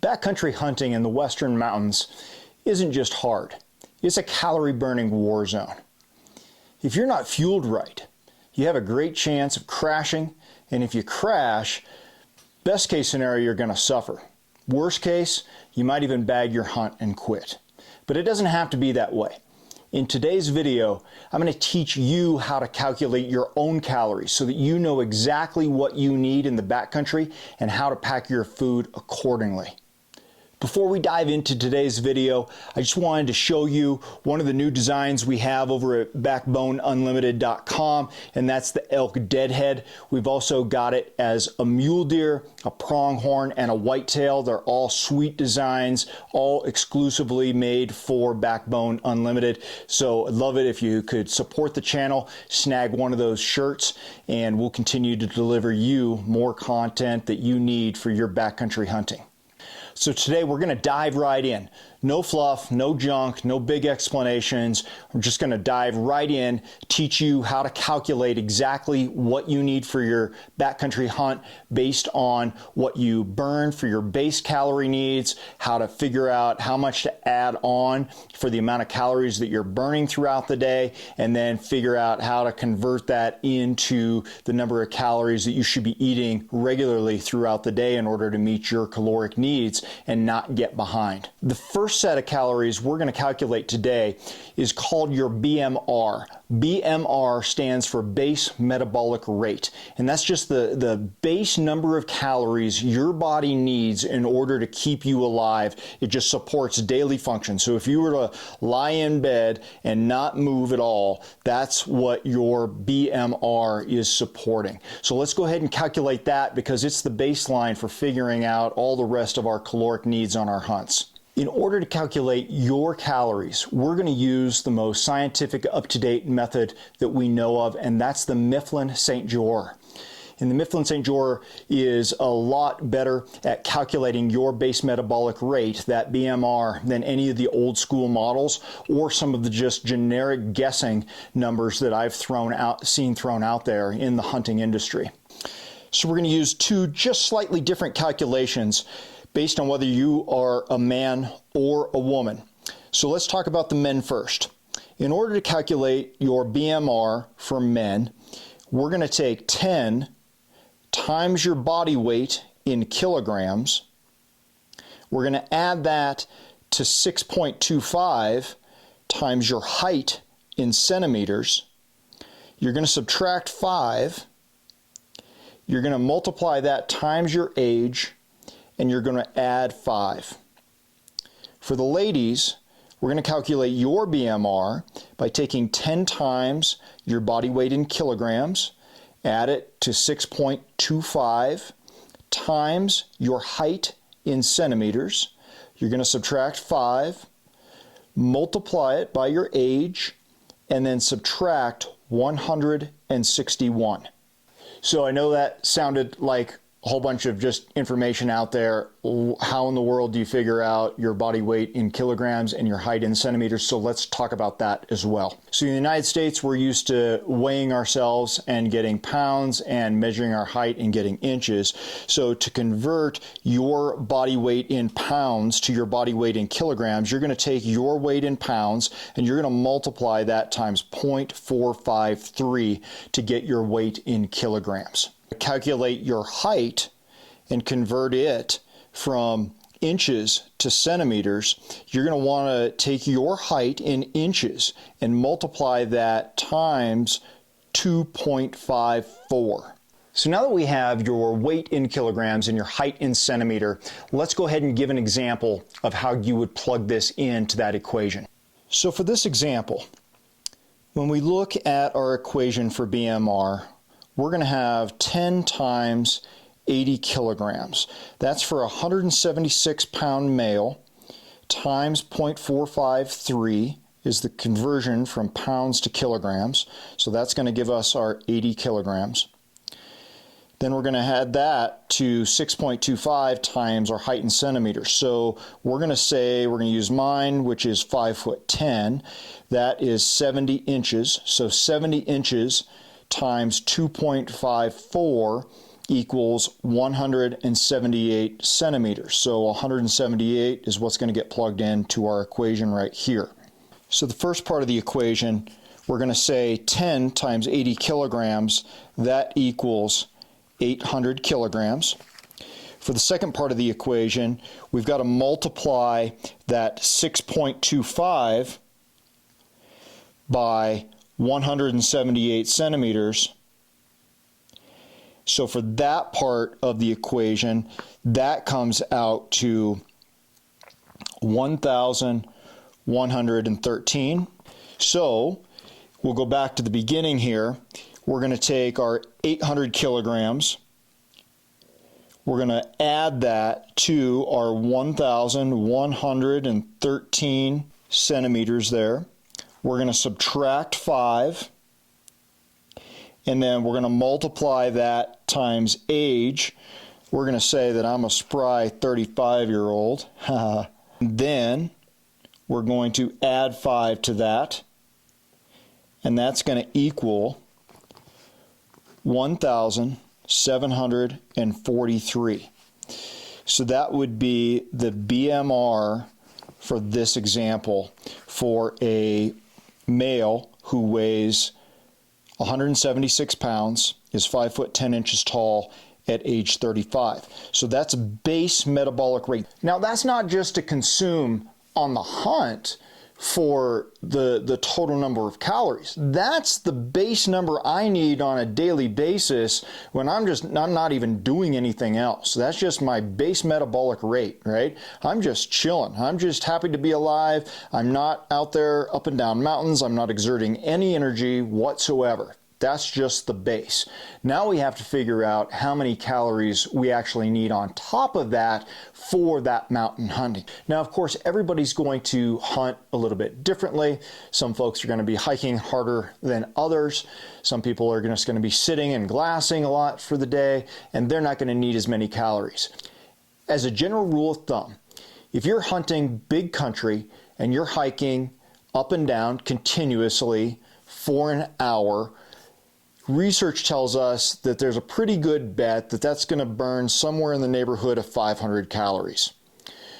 Backcountry hunting in the western mountains isn't just hard. It's a calorie-burning war zone. If you're not fueled right, you have a great chance of crashing, and if you crash, best case scenario, you're going to suffer. Worst case, you might even bag your hunt and quit. But it doesn't have to be that way. In today's video, I'm going to teach you how to calculate your own calories so that you know exactly what you need in the backcountry and how to pack your food accordingly. Before we dive into today's video, I just wanted to show you one of the new designs we have over at backboneunlimited.com, and that's the elk deadhead. We've also got it as a mule deer, a pronghorn, and a whitetail. They're all sweet designs, all exclusively made for Backbone Unlimited. So I'd love it if you could support the channel, snag one of those shirts, and we'll continue to deliver you more content that you need for your backcountry hunting. So today we're going to dive right in. No fluff, no junk, no big explanations. We're just going to dive right in, teach you how to calculate exactly what you need for your backcountry hunt based on what you burn for your base calorie needs, how to figure out how much to add on for the amount of calories that you're burning throughout the day, and then figure out how to convert that into the number of calories that you should be eating regularly throughout the day in order to meet your caloric needs and not get behind. The first set of calories we're going to calculate today is called your BMR. BMR stands for base metabolic rate, and that's just the base number of calories your body needs in order to keep you alive. It just supports daily function. So if you were to lie in bed and not move at all, that's what your BMR is supporting. So let's go ahead and calculate that because it's the baseline for figuring out all the rest of our caloric needs on our hunts. In order to calculate your calories, we're going to use the most scientific, up-to-date method that we know of, and that's the Mifflin-St. Jeor. And the Mifflin-St. Jeor is a lot better at calculating your base metabolic rate, that BMR, than any of the old school models or some of the just generic guessing numbers that I've seen thrown out there in the hunting industry. So we're going to use two just slightly different calculations based on whether you are a man or a woman. So let's talk about the men first. In order to calculate your BMR for men, we're going to take 10 times your body weight in kilograms. We're going to add that to 6.25 times your height in centimeters. You're going to subtract 5. You're going to multiply that times your age, and you're going to add 5. For the ladies, we're going to calculate your BMR by taking 10 times your body weight in kilograms, add it to 6.25 times your height in centimeters. You're going to subtract 5, multiply it by your age, and then subtract 161. So I know that sounded like a whole bunch of just information out there. How in the world do you figure out your body weight in kilograms and your height in centimeters? So let's talk about that as well. So in the United States, we're used to weighing ourselves and getting pounds and measuring our height and getting inches. So to convert your body weight in pounds to your body weight in kilograms, you're going to take your weight in pounds and you're going to multiply that times 0.453 to get your weight in kilograms. Calculate your height and convert it from inches to centimeters. You're going to want to take your height in inches and multiply that times 2.54. So now that we have your weight in kilograms and your height in centimeter, let's go ahead and give an example of how you would plug this into that equation. So for this example, when we look at our equation for BMR, we're going to have 10 times 80 kilograms. That's for a 176-pound male times 0.453 is the conversion from pounds to kilograms. So that's going to give us our 80 kilograms. Then we're going to add that to 6.25 times our height in centimeters. So we're going to say, we're going to use mine, which is 5'10". That is 70 inches. So 70 inches times 2.54 equals 178 centimeters. So 178 is what's going to get plugged into our equation right here. So the first part of the equation, we're going to say 10 times 80 kilograms, that equals 800 kilograms. For the second part of the equation, we've got to multiply that 6.25 by 178 centimeters. So for that part of the equation, that comes out to 1,113. So we'll go back to the beginning here. We're going to take our 800 kilograms. We're going to add that to our 1,113 centimeters there. We're going to subtract 5. And then we're going to multiply that times age. We're going to say that I'm a spry 35-year-old. Then we're going to add 5 to that. And that's going to equal 1,743. So that would be the BMR for this example for a male who weighs 176 pounds, is 5 foot 10 inches tall at age 35. So that's base metabolic rate. Now that's not just to consume on the hunt for the total number of calories. That's the base number I need on a daily basis when I'm not even doing anything else. That's just my base metabolic rate, right? I'm just chilling. I'm just happy to be alive. I'm not out there up and down mountains. I'm not exerting any energy whatsoever. That's just the base. Now we have to figure out how many calories we actually need on top of that for that mountain hunting. Now, of course, everybody's going to hunt a little bit differently. Some folks are going to be hiking harder than others. Some people are just going to be sitting and glassing a lot for the day, and they're not going to need as many calories. As a general rule of thumb, if you're hunting big country and you're hiking up and down continuously for an hour, research tells us that there's a pretty good bet that that's going to burn somewhere in the neighborhood of 500 calories.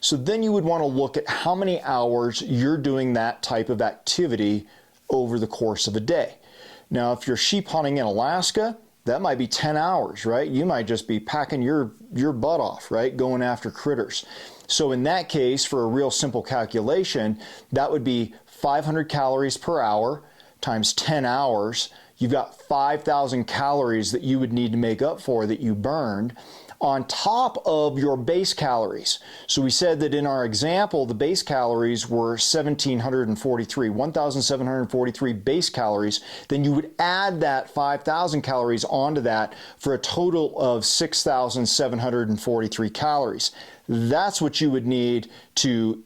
So then you would want to look at how many hours you're doing that type of activity over the course of a day. Now, if you're sheep hunting in Alaska, that might be 10 hours, right? You might just be packing your butt off, right? Going after critters. So in that case, for a real simple calculation, that would be 500 calories per hour times 10 hours. You've got 5,000 calories that you would need to make up for that you burned on top of your base calories. So we said that in our example, the base calories were 1,743 base calories. Then you would add that 5,000 calories onto that for a total of 6,743 calories. That's what you would need to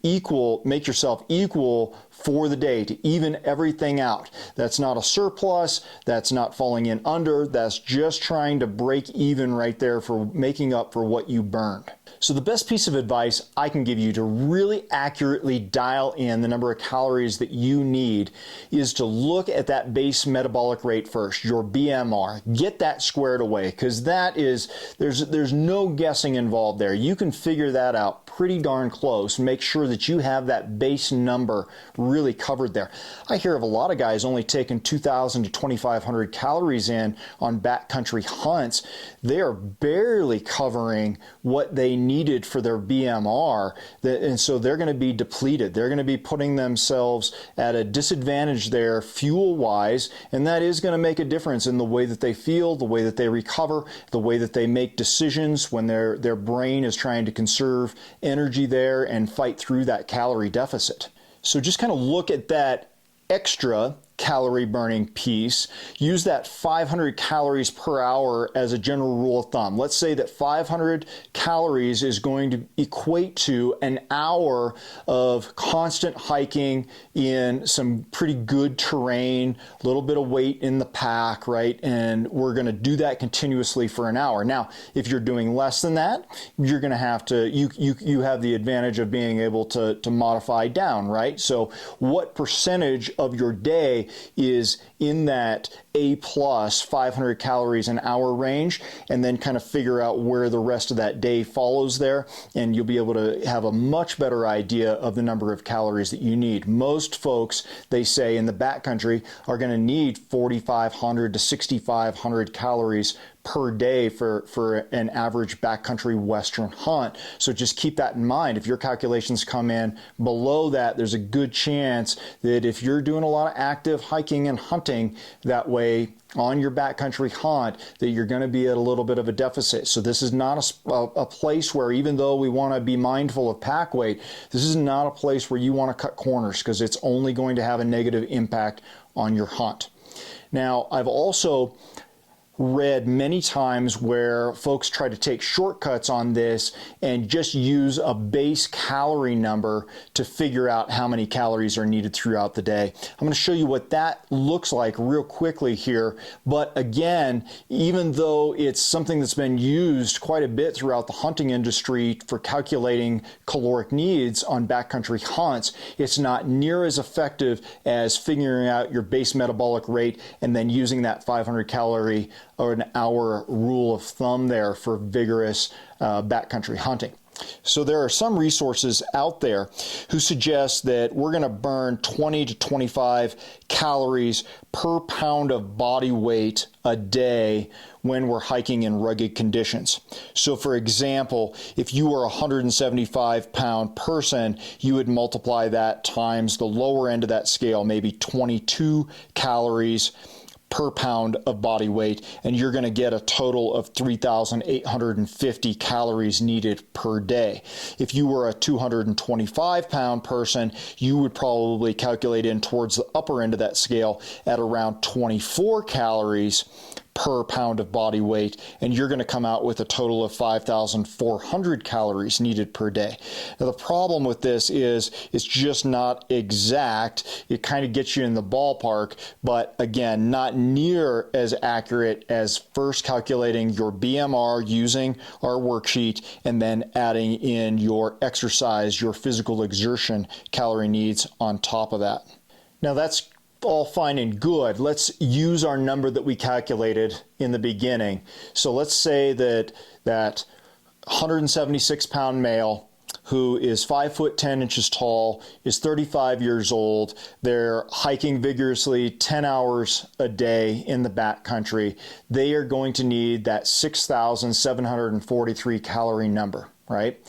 make yourself equal for the day, to even everything out. That's not a surplus, that's not falling in under, that's just trying to break even right there for making up for what you burned. So the best piece of advice I can give you to really accurately dial in the number of calories that you need is to look at that base metabolic rate first, your BMR. Get that squared away, because there's no guessing involved there. You can figure that out pretty darn close. Make sure that you have that base number really covered there. I hear of a lot of guys only taking 2,000 to 2,500 calories in on backcountry hunts. They are barely covering what they needed for their BMR, and so they're going to be depleted. They're going to be putting themselves at a disadvantage there fuel-wise, and that is going to make a difference in the way that they feel, the way that they recover, the way that they make decisions when their brain is trying to conserve energy there and fight through that calorie deficit. So just kind of look at that extra calorie burning piece. Use that 500 calories per hour as a general rule of thumb. Let's say that 500 calories is going to equate to an hour of constant hiking in some pretty good terrain, a little bit of weight in the pack, right? And we're going to do that continuously for an hour. Now, if you're doing less than that, you're going to have to, you have the advantage of being able to modify down, right? So what percentage of your day day is in that A plus 500 calories an hour range, and then kind of figure out where the rest of that day follows there, and you'll be able to have a much better idea of the number of calories that you need. Most folks, they say in the backcountry, are going to need 4,500 to 6,500 calories per day for an average backcountry western hunt. So just keep that in mind. If your calculations come in below that, there's a good chance that if you're doing a lot of active hiking and hunting that way on your backcountry hunt, that you're going to be at a little bit of a deficit. So this is not a place where, even though we want to be mindful of pack weight, this is not a place where you want to cut corners, because it's only going to have a negative impact on your hunt. Now, I've also read many times where folks try to take shortcuts on this and just use a base calorie number to figure out how many calories are needed throughout the day. I'm going to show you what that looks like real quickly here. But again, even though it's something that's been used quite a bit throughout the hunting industry for calculating caloric needs on backcountry hunts, it's not near as effective as figuring out your base metabolic rate and then using that 500 calorie or an hour rule of thumb there for vigorous backcountry hunting. So there are some resources out there who suggest that we're going to burn 20 to 25 calories per pound of body weight a day when we're hiking in rugged conditions. So for example, if you were a 175-pound person, you would multiply that times the lower end of that scale, maybe 22 calories per pound of body weight, and you're going to get a total of 3,850 calories needed per day. If you were a 225-pound person, you would probably calculate in towards the upper end of that scale at around 24 calories per pound of body weight, and you're going to come out with a total of 5,400 calories needed per day. Now, the problem with this is it's just not exact. It kind of gets you in the ballpark, but again, not near as accurate as first calculating your BMR using our worksheet and then adding in your exercise, your physical exertion calorie needs on top of that. Now, that's all fine and good. Let's use our number that we calculated in the beginning. So let's say that 176-pound male who is 5 foot 10 inches tall, is 35 years old. They're hiking vigorously 10 hours a day in the backcountry. They are going to need that 6,743 calorie number, right?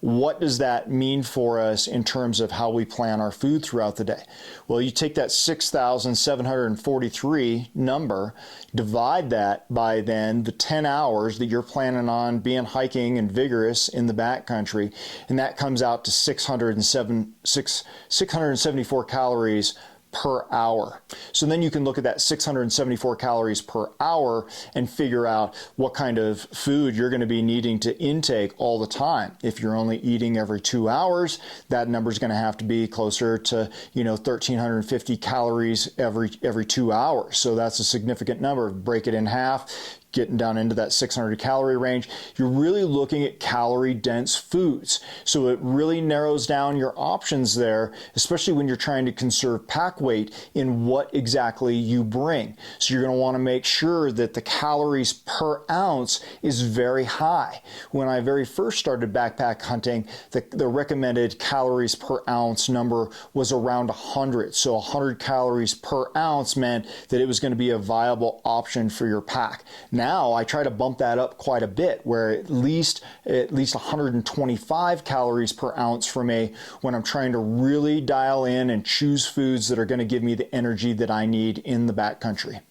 What does that mean for us in terms of how we plan our food throughout the day? Well, you take that 6,743 number, divide that by then the 10 hours that you're planning on being hiking and vigorous in the backcountry, and that comes out to 674 calories per hour. So then you can look at that 674 calories per hour and figure out what kind of food you're going to be needing to intake all the time. If you're only eating every 2 hours, that number is going to have to be closer to, 1,350 calories every 2 hours. So that's a significant number. Break it in half, getting down into that 600 calorie range, you're really looking at calorie dense foods. So it really narrows down your options there, especially when you're trying to conserve pack weight in what exactly you bring. So you're going to want to make sure that the calories per ounce is very high. When I very first started backpack hunting, the recommended calories per ounce number was around 100. So 100 calories per ounce meant that it was going to be a viable option for your pack. Now I try to bump that up quite a bit, where at least 125 calories per ounce for me when I'm trying to really dial in and choose foods that are going to give me the energy that I need in the backcountry.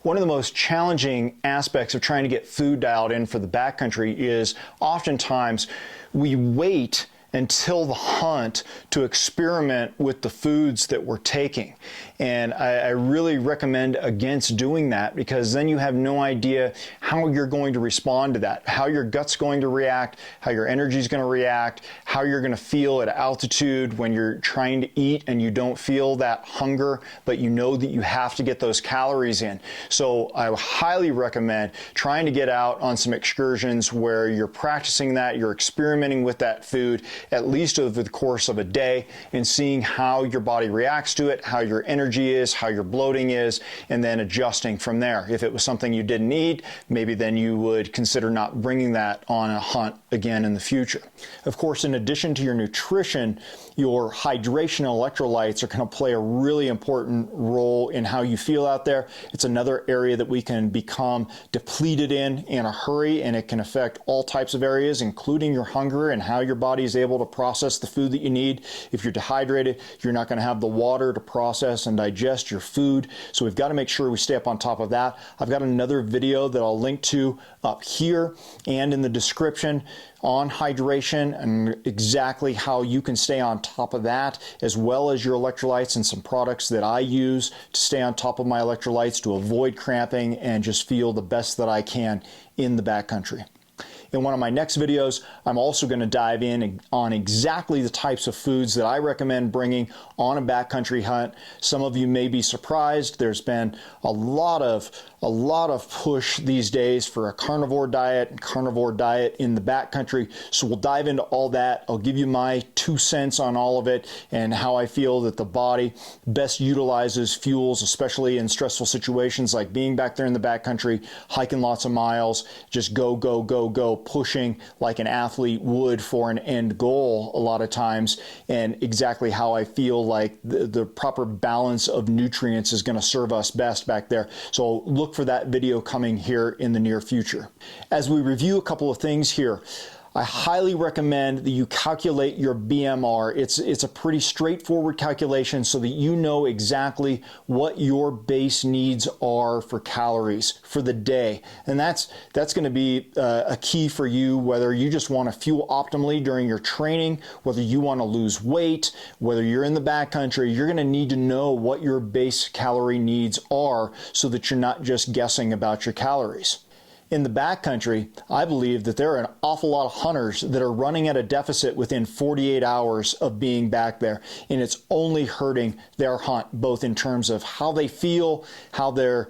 One of the most challenging aspects of trying to get food dialed in for the backcountry is oftentimes we wait until the hunt to experiment with the foods that we're taking. And I really recommend against doing that, because then you have no idea how you're going to respond to that, how your gut's going to react, how your energy is going to react, how you're going to feel at altitude when you're trying to eat and you don't feel that hunger, but you know that you have to get those calories in. So I highly recommend trying to get out on some excursions where you're practicing that, you're experimenting with that food at least over the course of a day and seeing how your body reacts to it, how your energy is, how your bloating is, and then adjusting from there. If it was something you didn't need, maybe then you would consider not bringing that on a hunt again in the future. Of course, in addition to your nutrition, your hydration and electrolytes are going to play a really important role in how you feel out there. It's another area that we can become depleted in a hurry, and it can affect all types of areas, including your hunger and how your body is able to process the food that you need. If you're dehydrated, you're not going to have the water to process and digest your food. So we've got to make sure we stay up on top of that. I've got another video that I'll link to up here and in the description on hydration and exactly how you can stay on top of that, as well as your electrolytes and some products that I use to stay on top of my electrolytes to avoid cramping and just feel the best that I can in the backcountry. In one of my next videos, I'm also going to dive in on exactly the types of foods that I recommend bringing on a backcountry hunt. Some of you may be surprised. There's been a lot of push these days for a carnivore diet in the backcountry. So we'll dive into all that. I'll give you my 2 cents on all of it and how I feel that the body best utilizes fuels, especially in stressful situations like being back there in the backcountry, hiking lots of miles, just go, pushing like an athlete would for an end goal a lot of times, and exactly how I feel like the proper balance of nutrients is going to serve us best back there. So look for that video coming here in the near future. As we review a couple of things here, I highly recommend that you calculate your BMR. It's a pretty straightforward calculation so that you know exactly what your base needs are for calories for the day. And that's going to be a key for you, whether you just want to fuel optimally during your training, whether you want to lose weight, whether you're in the backcountry. You're going to need to know what your base calorie needs are so that you're not just guessing about your calories. In the backcountry, I believe that there are an awful lot of hunters that are running at a deficit within 48 hours of being back there, and it's only hurting their hunt, both in terms of how they feel, how they're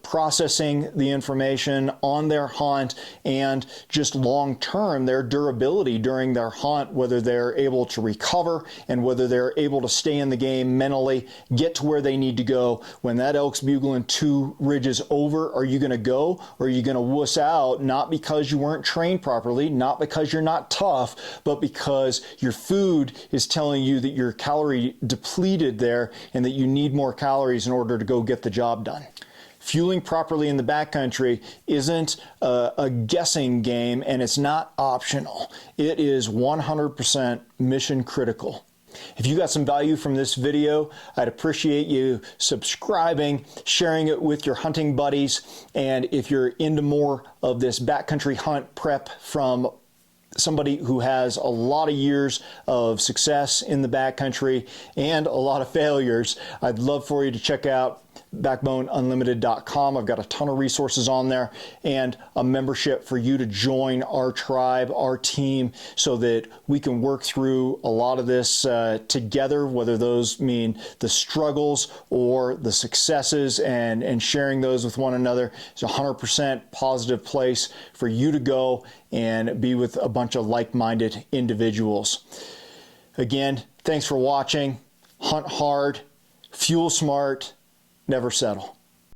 processing the information on their hunt, and just long term, their durability during their hunt, whether they're able to recover and whether they're able to stay in the game mentally, get to where they need to go. When that elk's bugling 2 ridges over, are you going to go, or are you going to wuss out, not because you weren't trained properly, not because you're not tough, but because your food is telling you that you're calorie depleted there and that you need more calories in order to go get the job done. Fueling properly in the backcountry isn't a guessing game, and it's not optional. It is 100% mission critical. If you got some value from this video, I'd appreciate you subscribing, sharing it with your hunting buddies, and if you're into more of this backcountry hunt prep from somebody who has a lot of years of success in the backcountry and a lot of failures, I'd love for you to check out backboneunlimited.com. I've got a ton of resources on there and a membership for you to join our tribe, our team, so that we can work through a lot of this together, whether those mean the struggles or the successes, and sharing those with one another. It's a 100% positive place for you to go and be with a bunch of like-minded individuals. Again, thanks for watching. Hunt hard, fuel smart, never settle.